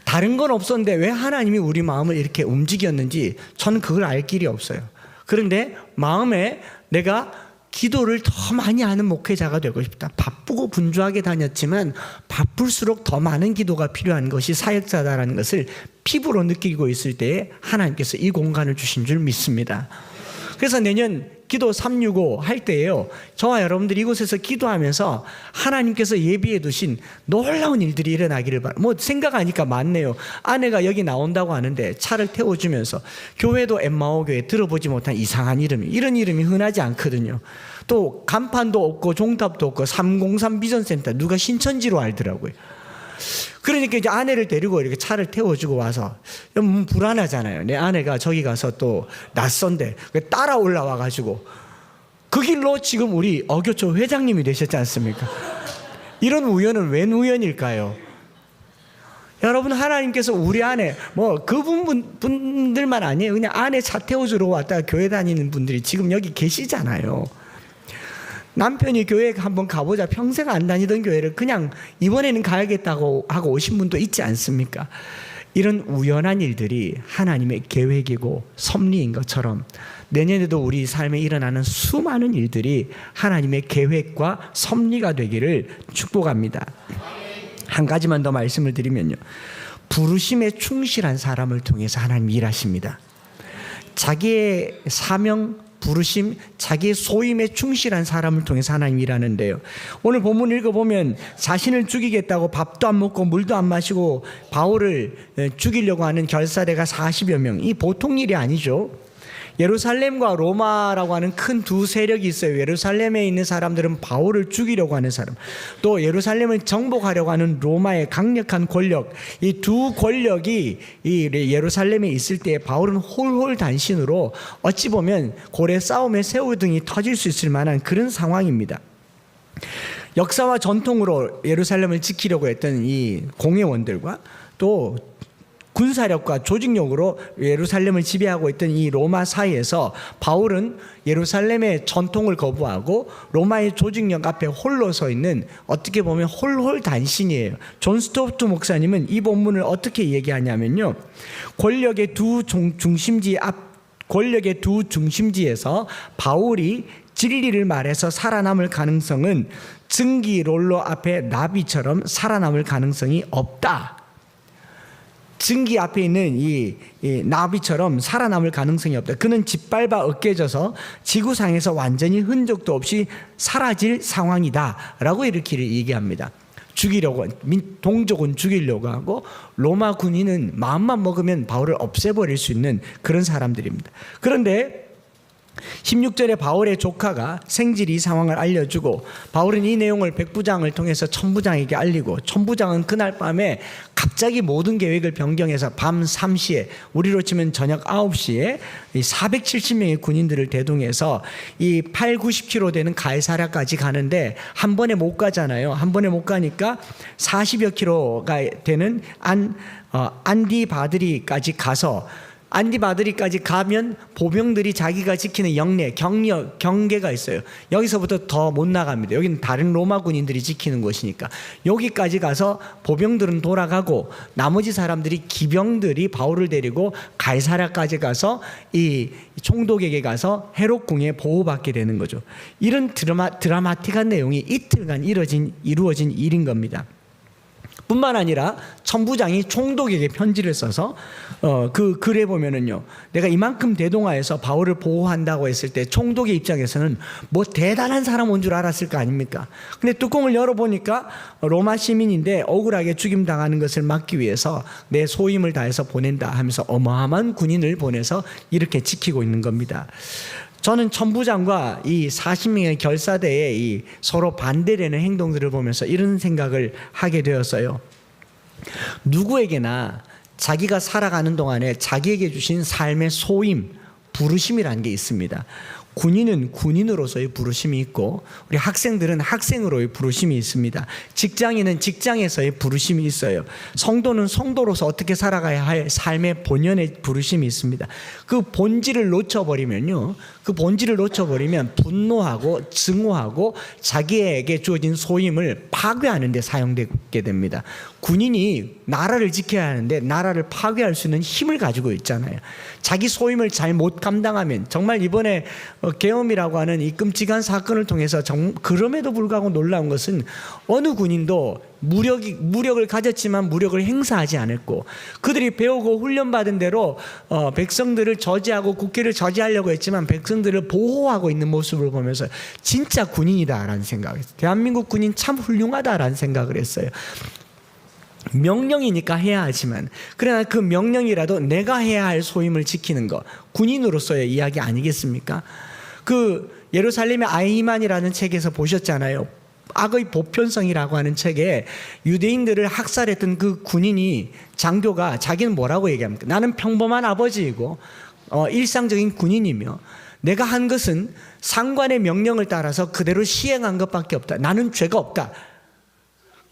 다른 건 없었는데 왜 하나님이 우리 마음을 이렇게 움직였는지 저는 그걸 알 길이 없어요. 그런데 마음에 내가 기도를 더 많이 하는 목회자가 되고 싶다. 바쁘고 분주하게 다녔지만 바쁠수록 더 많은 기도가 필요한 것이 사역자다라는 것을 피부로 느끼고 있을 때에 하나님께서 이 공간을 주신 줄 믿습니다. 그래서 내년 기도 365 할 때에요, 저와 여러분들이 이곳에서 기도하면서 하나님께서 예비해 두신 놀라운 일들이 일어나기를 바랍니다. 생각하니까 많네요. 아내가 여기 나온다고 하는데 차를 태워주면서 교회도 엠마오 교회 들어보지 못한 이상한 이런 이름이 흔하지 않거든요. 또 간판도 없고 종탑도 없고 303 비전센터 누가 신천지로 알더라고요. 그러니까 이제 아내를 데리고 이렇게 차를 태워주고 와서 불안하잖아요. 내 아내가 저기 가서 또 낯선데 따라 올라와가지고 그 길로 지금 우리 어교초 회장님이 되셨지 않습니까? 이런 우연은 웬 우연일까요? 여러분, 하나님께서 우리 안에 분들만 아니에요. 그냥 안에 차태워주러 왔다가 교회 다니는 분들이 지금 여기 계시잖아요. 남편이 교회 한번 가보자, 평생 안 다니던 교회를 그냥 이번에는 가야겠다고 하고 오신 분도 있지 않습니까? 이런 우연한 일들이 하나님의 계획이고 섭리인 것처럼 내년에도 우리 삶에 일어나는 수많은 일들이 하나님의 계획과 섭리가 되기를 축복합니다. 한 가지만 더 말씀을 드리면요, 부르심에 충실한 사람을 통해서 하나님이 일하십니다. 자기의 사명, 부르심, 자기의 소임에 충실한 사람을 통해서 하나님이 일하는데요, 오늘 본문 읽어보면 자신을 죽이겠다고 밥도 안 먹고 물도 안 마시고 바울을 죽이려고 하는 결사대가 40여 명, 이 보통 일이 아니죠. 예루살렘과 로마라고 하는 큰 두 세력이 있어요. 예루살렘에 있는 사람들은 바울을 죽이려고 하는 사람, 또 예루살렘을 정복하려고 하는 로마의 강력한 권력, 이 두 권력이 이 예루살렘에 있을 때 바울은 홀홀단신으로 어찌 보면 고래 싸움에 새우등이 터질 수 있을 만한 그런 상황입니다. 역사와 전통으로 예루살렘을 지키려고 했던 이 공회원들과 또 군사력과 조직력으로 예루살렘을 지배하고 있던 이 로마 사이에서 바울은 예루살렘의 전통을 거부하고 로마의 조직력 앞에 홀로 서 있는, 어떻게 보면 홀홀단신이에요. 존 스토트 목사님은 이 본문을 어떻게 얘기하냐면요, 권력의 두 중심지에서 바울이 진리를 말해서 살아남을 가능성은 증기 롤러 앞에 나비처럼 살아남을 가능성이 없다. 증기 앞에 있는 이 나비처럼 살아남을 가능성이 없다. 그는 짓밟아 으깨져서 지구상에서 완전히 흔적도 없이 사라질 상황이다 라고 이렇게 얘기합니다. 죽이려고, 동족은 죽이려고 하고 로마 군인은 마음만 먹으면 바울을 없애버릴 수 있는 그런 사람들입니다. 그런데 16절에 바울의 조카가 생질이 이 상황을 알려주고, 바울은 이 내용을 백부장을 통해서 천부장에게 알리고, 천부장은 그날 밤에 갑자기 모든 계획을 변경해서 밤 3시에, 우리로 치면 저녁 9시에 470명의 군인들을 대동해서 이 80-90km 되는 가이사랴까지 가는데 한 번에 못 가잖아요. 한 번에 못 가니까 40여 킬로가 되는 안디바드리까지 가서, 안디바드리까지 가면 보병들이 자기가 지키는 경계가 있어요. 여기서부터 더 못 나갑니다. 여기는 다른 로마 군인들이 지키는 곳이니까. 여기까지 가서 보병들은 돌아가고 나머지 사람들이, 기병들이 바울을 데리고 가이사랴까지 가서 이 총독에게 가서 헤롯 궁에 보호받게 되는 거죠. 이런 드라마틱한 내용이 이틀간 이루어진 일인 겁니다. 뿐만 아니라 천부장이 총독에게 편지를 써서 그 글에 보면은요, 내가 이만큼 대동하여서 바울을 보호한다고 했을 때 총독의 입장에서는 뭐 대단한 사람 온 줄 알았을 거 아닙니까? 근데 뚜껑을 열어보니까 로마 시민인데 억울하게 죽임당하는 것을 막기 위해서 내 소임을 다해서 보낸다 하면서 어마어마한 군인을 보내서 이렇게 지키고 있는 겁니다. 저는 천부장과 이 40명의 결사대의 이 서로 반대되는 행동들을 보면서 이런 생각을 하게 되었어요. 누구에게나 자기가 살아가는 동안에 자기에게 주신 삶의 소임, 부르심이라는 게 있습니다. 군인은 군인으로서의 부르심이 있고, 우리 학생들은 학생으로의 부르심이 있습니다. 직장인은 직장에서의 부르심이 있어요. 성도는 성도로서 어떻게 살아가야 할 삶의 본연의 부르심이 있습니다. 그 본질을 놓쳐버리면 분노하고 증오하고 자기에게 주어진 소임을 파괴하는 데 사용되게 됩니다. 군인이 나라를 지켜야 하는데 나라를 파괴할 수 있는 힘을 가지고 있잖아요. 자기 소임을 잘 못 감당하면, 정말 이번에 계엄이라고 하는 이 끔찍한 사건을 통해서 그럼에도 불구하고 놀라운 것은 어느 군인도 무력을 가졌지만 무력을 행사하지 않았고, 그들이 배우고 훈련받은 대로 백성들을 저지하고 국기를 저지하려고 했지만 백성들을 보호하고 있는 모습을 보면서 진짜 군인이다라는 생각을 했어요. 대한민국 군인 참 훌륭하다라는 생각을 했어요. 명령이니까 해야 하지만, 그러나 그 명령이라도 내가 해야 할 소임을 지키는 것, 군인으로서의 이야기 아니겠습니까? 그 예루살렘의 아히만이라는 책에서 보셨잖아요. 악의 보편성이라고 하는 책에 유대인들을 학살했던 그 군인이, 장교가 자기는 뭐라고 얘기합니까? 나는 평범한 아버지이고 일상적인 군인이며 내가 한 것은 상관의 명령을 따라서 그대로 시행한 것밖에 없다. 나는 죄가 없다.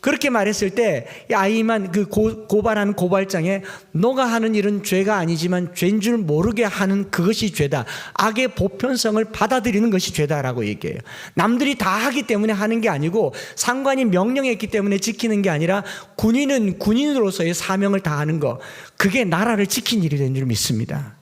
그렇게 말했을 때 아이만 그 고발하는 고발장에 너가 하는 일은 죄가 아니지만 죄인 줄 모르게 하는 그것이 죄다. 악의 보편성을 받아들이는 것이 죄다라고 얘기해요. 남들이 다 하기 때문에 하는 게 아니고 상관이 명령했기 때문에 지키는 게 아니라 군인은 군인으로서의 사명을 다하는 거, 그게 나라를 지킨 일이 된 줄 믿습니다.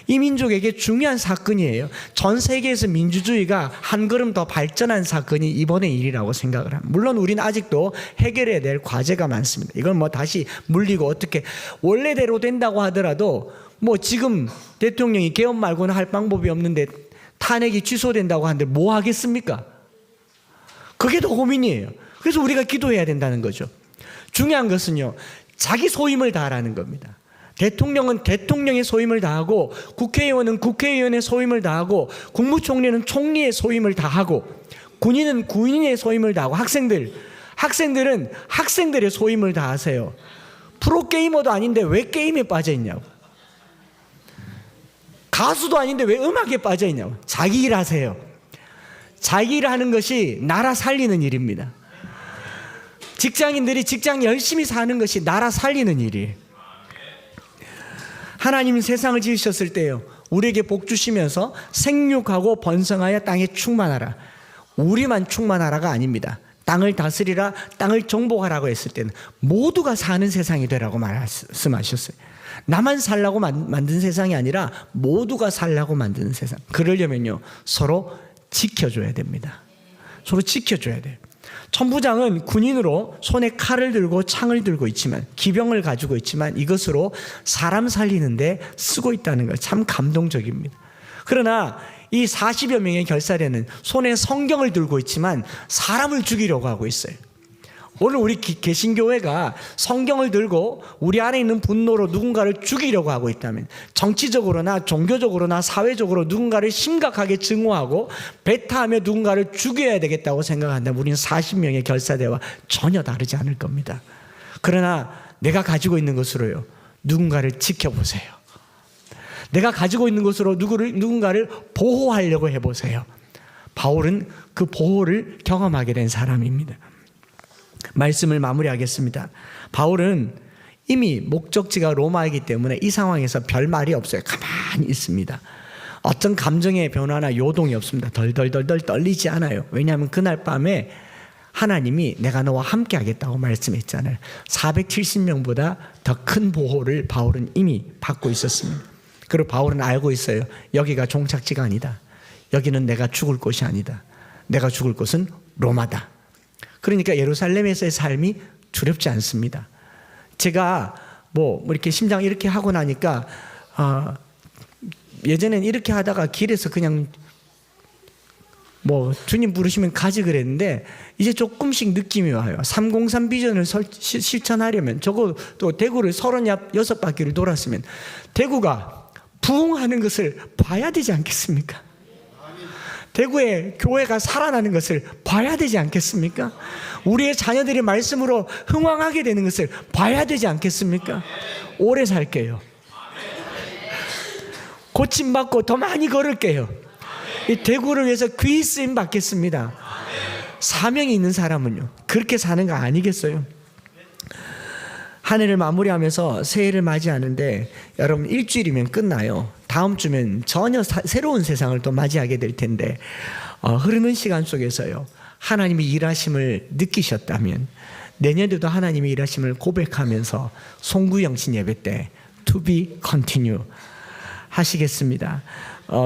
이 민족에게 중요한 사건이에요. 전 세계에서 민주주의가 한 걸음 더 발전한 사건이 이번의 일이라고 생각을 합니다. 물론 우리는 아직도 해결해야 될 과제가 많습니다. 이걸 뭐 다시 물리고 어떻게 원래대로 된다고 하더라도 뭐 지금 대통령이 개헌 말고는 할 방법이 없는데 탄핵이 취소된다고 하는데 뭐 하겠습니까? 그게 더 고민이에요. 그래서 우리가 기도해야 된다는 거죠. 중요한 것은요, 자기 소임을 다하라는 겁니다. 대통령은 대통령의 소임을 다하고, 국회의원은 국회의원의 소임을 다하고, 국무총리는 총리의 소임을 다하고, 군인은 군인의 소임을 다하고, 학생들은 학생들의 소임을 다하세요. 프로게이머도 아닌데 왜 게임에 빠져 있냐고. 가수도 아닌데 왜 음악에 빠져 있냐고. 자기 일 하세요. 자기 일 하는 것이 나라 살리는 일입니다. 직장인들이 직장 열심히 사는 것이 나라 살리는 일이에요. 하나님은 세상을 지으셨을 때요, 우리에게 복 주시면서 생육하고 번성하여 땅에 충만하라. 우리만 충만하라가 아닙니다. 땅을 다스리라, 땅을 정복하라고 했을 때는 모두가 사는 세상이 되라고 말씀하셨어요. 나만 살라고 만든 세상이 아니라 모두가 살라고 만드는 세상. 그러려면요, 서로 지켜줘야 됩니다. 서로 지켜줘야 돼요. 천부장은 군인으로 손에 칼을 들고 창을 들고 있지만, 기병을 가지고 있지만 이것으로 사람 살리는데 쓰고 있다는 것, 참 감동적입니다. 그러나 이 40여 명의 결사대는 손에 성경을 들고 있지만 사람을 죽이려고 하고 있어요. 오늘 우리 개신교회가 성경을 들고 우리 안에 있는 분노로 누군가를 죽이려고 하고 있다면, 정치적으로나 종교적으로나 사회적으로 누군가를 심각하게 증오하고 배타하며 누군가를 죽여야 되겠다고 생각한다면 우리는 40명의 결사대와 전혀 다르지 않을 겁니다. 그러나 내가 가지고 있는 것으로요, 누군가를 지켜보세요. 내가 가지고 있는 것으로 누군가를 보호하려고 해보세요. 바울은 그 보호를 경험하게 된 사람입니다. 말씀을 마무리하겠습니다. 바울은 이미 목적지가 로마이기 때문에 이 상황에서 별 말이 없어요. 가만히 있습니다. 어떤 감정의 변화나 요동이 없습니다. 덜덜덜덜 떨리지 않아요. 왜냐하면 그날 밤에 하나님이 내가 너와 함께 하겠다고 말씀했잖아요. 470명보다 더 큰 보호를 바울은 이미 받고 있었습니다. 그리고 바울은 알고 있어요. 여기가 종착지가 아니다. 여기는 내가 죽을 곳이 아니다. 내가 죽을 곳은 로마다. 그러니까 예루살렘에서의 삶이 두렵지 않습니다. 제가 뭐 이렇게 심장 이렇게 하고 나니까 예전엔 이렇게 하다가 길에서 그냥 뭐 주님 부르시면 가지 그랬는데 이제 조금씩 느낌이 와요. 303 비전을 실천하려면 적어도 대구를 36바퀴를 돌았으면 대구가 부흥하는 것을 봐야 되지 않겠습니까? 대구의 교회가 살아나는 것을 봐야 되지 않겠습니까? 우리의 자녀들이 말씀으로 흥왕하게 되는 것을 봐야 되지 않겠습니까? 오래 살게요. 고침받고 더 많이 걸을게요. 이 대구를 위해서 귀히 쓰임 받겠습니다. 사명이 있는 사람은요, 그렇게 사는 거 아니겠어요? 한 해를 마무리하면서 새해를 맞이하는데 여러분, 일주일이면 끝나요. 다음 주면 전혀 새로운 세상을 또 맞이하게 될 텐데 흐르는 시간 속에서요, 하나님의 일하심을 느끼셨다면 내년에도 하나님의 일하심을 고백하면서 송구영신 예배 때 To be continue 하시겠습니다.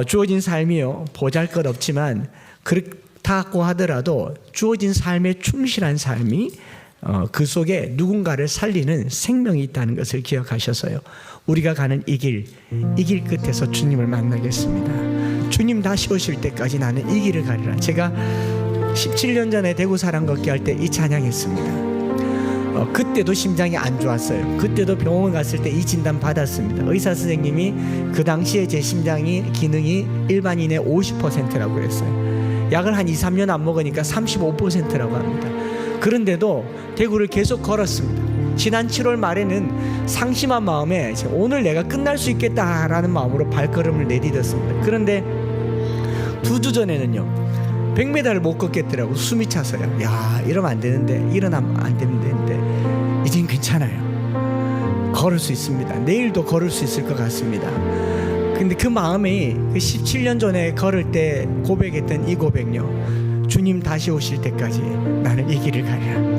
주어진 삶이요, 보잘것 없지만 그렇다고 하더라도 주어진 삶에 충실한 삶이 그 속에 누군가를 살리는 생명이 있다는 것을 기억하셔서요, 우리가 가는 이 길 끝에서 주님을 만나겠습니다. 주님 다시 오실 때까지 나는 이 길을 가리라. 제가 17년 전에 대구 사랑 걷기 할 때 이 찬양했습니다. 그때도 심장이 안 좋았어요. 그때도 병원 갔을 때 이 진단 받았습니다. 의사 선생님이 그 당시에 제 심장이 기능이 일반인의 50%라고 그랬어요. 약을 한 2, 3년 안 먹으니까 35%라고 합니다. 그런데도 대구를 계속 걸었습니다. 지난 7월 말에는 상심한 마음에 오늘 내가 끝날 수 있겠다라는 마음으로 발걸음을 내디뎠습니다. 그런데 2주 전에는요, 100m를 못 걷겠더라고. 숨이 차서요. 야, 이러면 안 되는데, 일어나면 안 되는데 이젠 괜찮아요. 걸을 수 있습니다. 내일도 걸을 수 있을 것 같습니다. 근데 그 마음이 그 17년 전에 걸을 때 고백했던 이 고백요, 주님 다시 오실 때까지 나는 이 길을 가리라.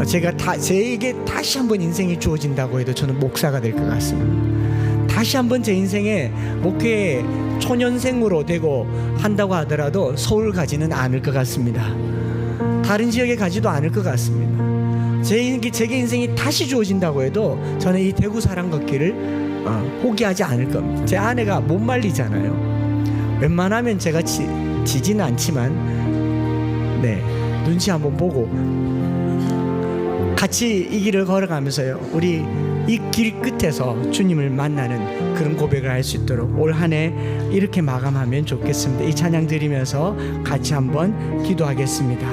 제가 제게 다시 한번 인생이 주어진다고 해도 저는 목사가 될 것 같습니다. 다시 한번 제 인생에 목회 초년생으로 되고 한다고 하더라도 서울 가지는 않을 것 같습니다. 다른 지역에 가지도 않을 것 같습니다. 제게 인생이 다시 주어진다고 해도 저는 이 대구 사랑 걷기를 포기하지 않을 겁니다. 제 아내가 못 말리잖아요. 웬만하면 제가 지지는 않지만 눈치 한번 보고 같이 이 길을 걸어가면서요, 우리 이 길 끝에서 주님을 만나는 그런 고백을 할 수 있도록 올 한 해 이렇게 마감하면 좋겠습니다. 이 찬양 드리면서 같이 한번 기도하겠습니다.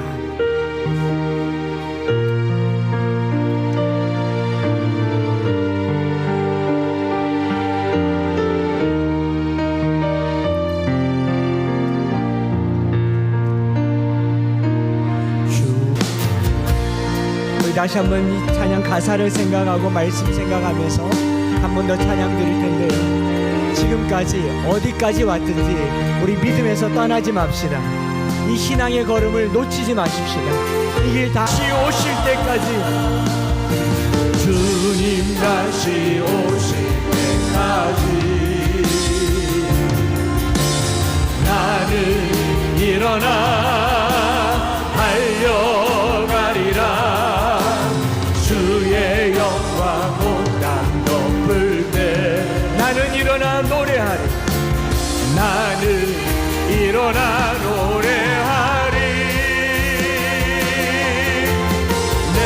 다시 한번 이 찬양 가사를 생각하고 말씀 생각하면서 한 번 더 찬양 드릴 텐데요, 지금까지 어디까지 왔든지 우리 믿음에서 떠나지 맙시다. 이 신앙의 걸음을 놓치지 마십시다. 이 길 다시 오실 때까지, 주님 다시 오실 때까지 나는 일어나 달려가리라. 주의 영광 온 땅 덮을 때 나는 일어나 노래하리. 나는 일어나 노래하리. 내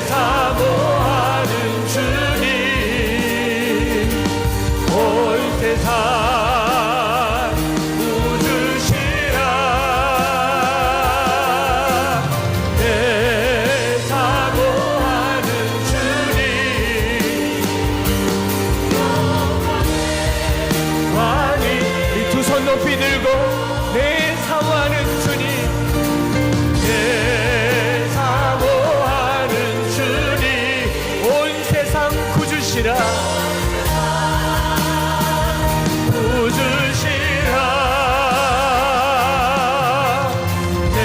사모하는 주님 온 세상 부주시라. 내 사모하는 주님 왕이. 이 두 손 높이 들고 내 사모하는 주님, 내 사모하는 주님 온 세상 구주시라. 부주시라. 내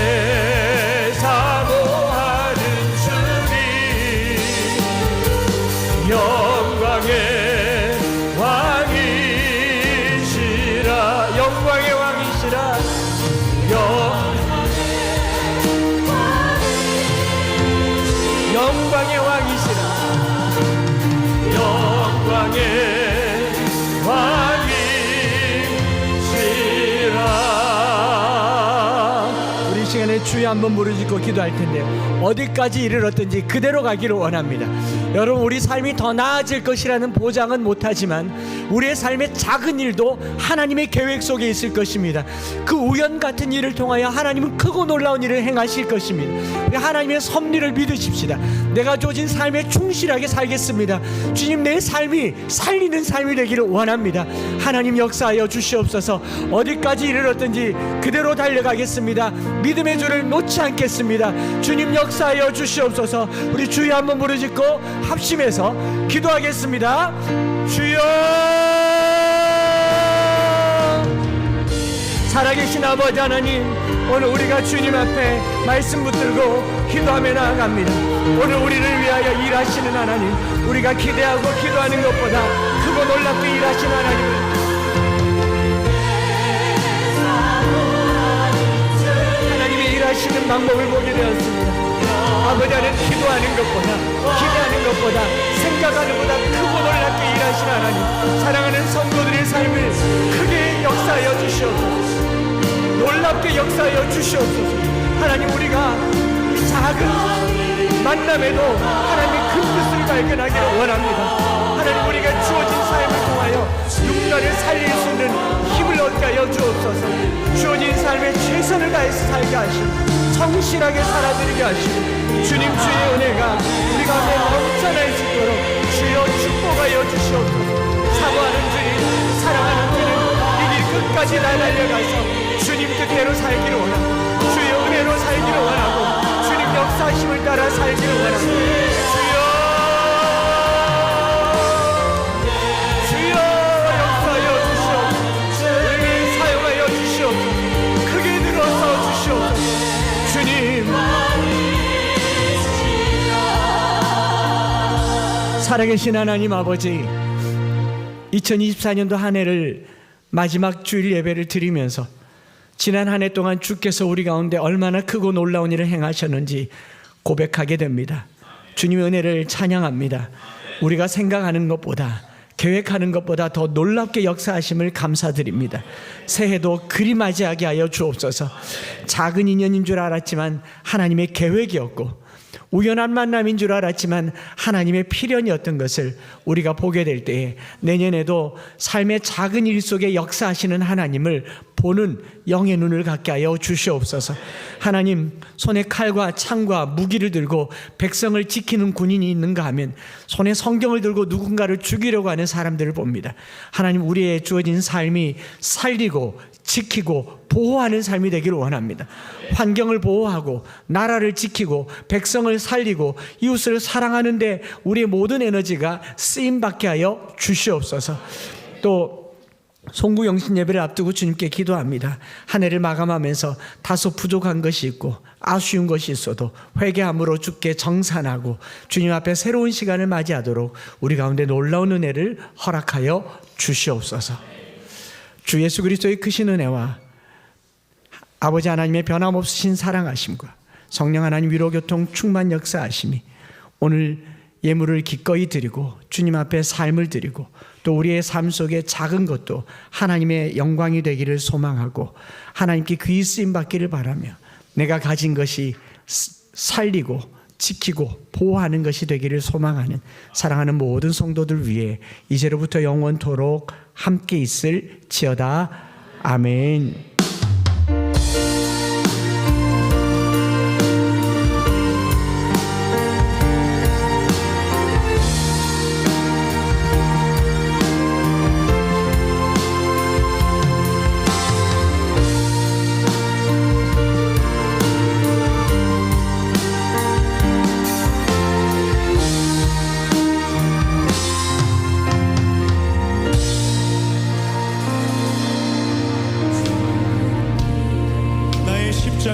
사모하는 주님 영광의 왕이시라. 영광의 왕이시라. 영광의 왕이시라. 영광의 왕이시라. 우리 이 시간에 주여 한번 무릎짓고 기도할 텐데요, 어디까지 이르렀든지 그대로 가기를 원합니다. 여러분, 우리 삶이 더 나아질 것이라는 보장은 못하지만 우리의 삶의 작은 일도 하나님의 계획 속에 있을 것입니다. 그 우연 같은 일을 통하여 하나님은 크고 놀라운 일을 행하실 것입니다. 우리 하나님의 섭리를 믿으십시다. 내가 주어진 삶에 충실하게 살겠습니다. 주님, 내 삶이 살리는 삶이 되기를 원합니다. 하나님 역사하여 주시옵소서. 어디까지 이르렀든지 그대로 달려가겠습니다. 믿음의 줄을 놓지 않겠습니다. 주님 역사하여 주시옵소서. 우리 주여 한번 부르짖고 합심해서 기도하겠습니다. 주여, 살아계신 아버지 하나님, 오늘 우리가 주님 앞에 말씀 붙들고 기도하며 나아갑니다. 오늘 우리를 위하여 일하시는 하나님, 우리가 기대하고 기도하는 것보다 크고 놀랍게 일하시는 하나님, 하나님이 일하시는 방법을 보게 되었습니다. 아버지 하나님, 기도하는 것보다, 기대하는 것보다, 생각하는 것보다 크고 놀랍게 일하시는 하나님, 사랑하는 성도들의 삶을 크게 역사하여 주시옵소서. 놀랍게 역사하여 주시옵소서. 하나님, 우리가 이 작은 만남에도 하나님의 큰 뜻을 발견하기를 원합니다. 하나님, 우리가 주어진 삶을 통하여 누군가를 살릴 수 있는 힘을 얻게 하여 주옵소서. 주어진 삶에 최선을 다해서 살게 하시고 성실하게 살아드리게 하시고 주님, 주의 은혜가 우리 가운데 넘쳐날 수 있도록 주여 축복하여 주시옵소서. 사모하는 주님, 사랑하는 주님, 이 길 끝까지 날 달려가서 주님 뜻대로 은혜로 살기를 원하고 주의 은혜로 살기를 원하고 주님 역사하심을 따라 살기를 원하고 주여 역사하여 주시옵소서. 우리를 사용하여 주시옵소서. 크게 들어서 주시옵소서. 주님 살아계신 하나님 아버지, 2024년도 한 해를 마지막 주일 예배를 드리면서 지난 한 해 동안 주께서 우리 가운데 얼마나 크고 놀라운 일을 행하셨는지 고백하게 됩니다. 주님의 은혜를 찬양합니다. 우리가 생각하는 것보다 계획하는 것보다 더 놀랍게 역사하심을 감사드립니다. 새해도 그리 맞이하게 하여 주옵소서. 작은 인연인 줄 알았지만 하나님의 계획이었고 우연한 만남인 줄 알았지만 하나님의 필연이었던 것을 우리가 보게 될 때에 내년에도 삶의 작은 일 속에 역사하시는 하나님을 보는 영의 눈을 갖게 하여 주시옵소서. 하나님, 손에 칼과 창과 무기를 들고 백성을 지키는 군인이 있는가 하면 손에 성경을 들고 누군가를 죽이려고 하는 사람들을 봅니다. 하나님, 우리의 주어진 삶이 살리고 지키고 보호하는 삶이 되기를 원합니다. 환경을 보호하고 나라를 지키고 백성을 살리고 이웃을 사랑하는데 우리의 모든 에너지가 쓰임받게 하여 주시옵소서. 또 송구영신 예배를 앞두고 주님께 기도합니다. 한 해를 마감하면서 다소 부족한 것이 있고 아쉬운 것이 있어도 회개함으로 주께 정산하고 주님 앞에 새로운 시간을 맞이하도록 우리 가운데 놀라운 은혜를 허락하여 주시옵소서. 주 예수 그리스도의 크신 은혜와 아버지 하나님의 변함없으신 사랑하심과 성령 하나님 위로교통 충만 역사하심이 오늘 예물을 기꺼이 드리고 주님 앞에 삶을 드리고 또 우리의 삶 속에 작은 것도 하나님의 영광이 되기를 소망하고 하나님께 귀히 쓰임 받기를 바라며 내가 가진 것이 살리고 지키고 보호하는 것이 되기를 소망하는 사랑하는 모든 성도들 위해 이제로부터 영원토록 함께 있을지어다. 아멘.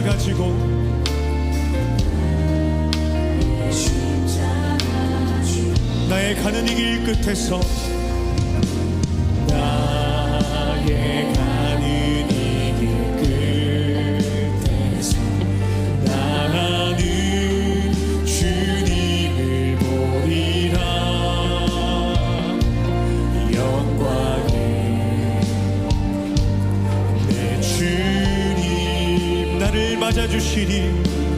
가지고 나의 가는 이 길 끝에서 나의 가는 이 길 끝에서 나는 주님을 보리라. 영광에 내 주님 나를 맞아주시니